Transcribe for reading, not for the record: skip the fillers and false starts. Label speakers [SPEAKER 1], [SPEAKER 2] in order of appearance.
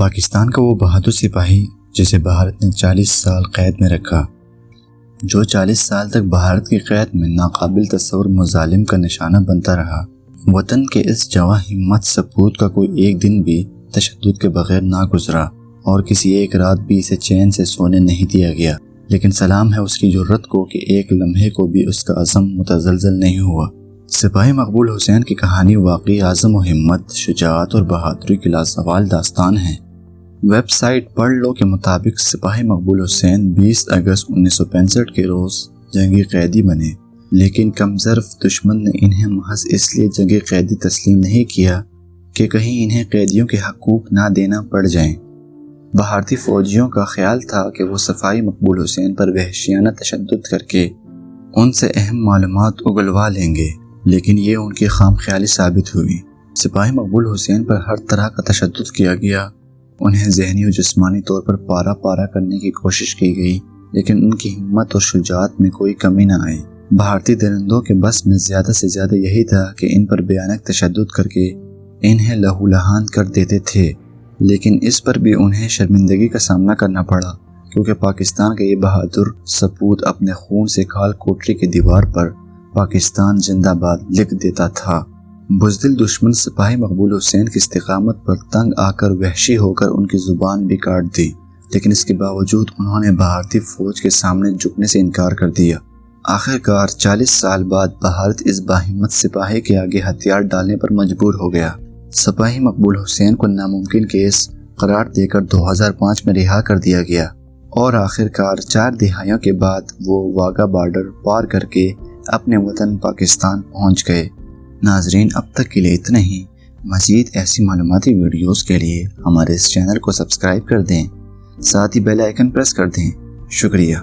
[SPEAKER 1] پاکستان کا وہ بہادر سپاہی جسے بھارت نے 40 سال قید میں رکھا، جو 40 سال تک بھارت کی قید میں ناقابل تصور مظالم کا نشانہ بنتا رہا۔ وطن کے اس جواں ہمت سپوت کا کوئی ایک دن بھی تشدد کے بغیر نہ گزرا اور کسی ایک رات بھی اسے چین سے سونے نہیں دیا گیا، لیکن سلام ہے اس کی جرت کو کہ ایک لمحے کو بھی اس کا عزم متزلزل نہیں ہوا۔ سپاہی مقبول حسین کی کہانی واقعی عزم و ہمت، شجاعت اور بہادری کی لازوال داستان ہے۔ ویب سائٹ پڑھ لو کے مطابق سپاہی مقبول حسین 20 اگست 1965 کے روز جنگی قیدی بنے، لیکن کم ظرف دشمن نے انہیں محض اس لیے جنگی قیدی تسلیم نہیں کیا کہ کہیں انہیں قیدیوں کے حقوق نہ دینا پڑ جائیں۔ بھارتی فوجیوں کا خیال تھا کہ وہ سپاہی مقبول حسین پر وحشیانہ تشدد کر کے ان سے اہم معلومات اگلوا لیں گے، لیکن یہ ان کی خام خیالی ثابت ہوئی۔ سپاہی مقبول حسین پر ہر طرح کا تشدد کیا گیا، انہیں ذہنی و جسمانی طور پر پارا پارا کرنے کی کوشش کی گئی، لیکن ان کی ہمت اور شجاعت میں کوئی کمی نہ آئی۔ بھارتی درندوں کے بس میں زیادہ سے زیادہ یہی تھا کہ ان پر بھیانک تشدد کر کے انہیں لہو لہان کر دیتے تھے، لیکن اس پر بھی انہیں شرمندگی کا سامنا کرنا پڑا، کیونکہ پاکستان کا یہ بہادر سپوت اپنے خون سے کھال کوٹری کی دیوار پر پاکستان زندہ باد لکھ دیتا تھا۔ بزدل دشمن سپاہی مقبول حسین کی استقامت پر تنگ آ کر وحشی ہو کر ان کی زبان بھی کاٹ دی، لیکن اس کے باوجود انہوں نے بھارتی فوج کے سامنے جھکنے سے انکار کر دیا۔ آخرکار 40 سال بعد بھارت اس باہمت سپاہی کے آگے ہتھیار ڈالنے پر مجبور ہو گیا۔ سپاہی مقبول حسین کو ناممکن کیس قرار دے کر 2005 میں رہا کر دیا گیا اور آخرکار 4 دہائیوں کے بعد وہ واگا بارڈر پار کر کے اپنے وطن پاکستان پہنچ گئے۔ ناظرین، اب تک کے لیے اتنا ہی۔ مزید ایسی معلوماتی ویڈیوز کے لیے ہمارے اس چینل کو سبسکرائب کر دیں، ساتھ ہی بیل آئیکن پریس کر دیں۔ شکریہ۔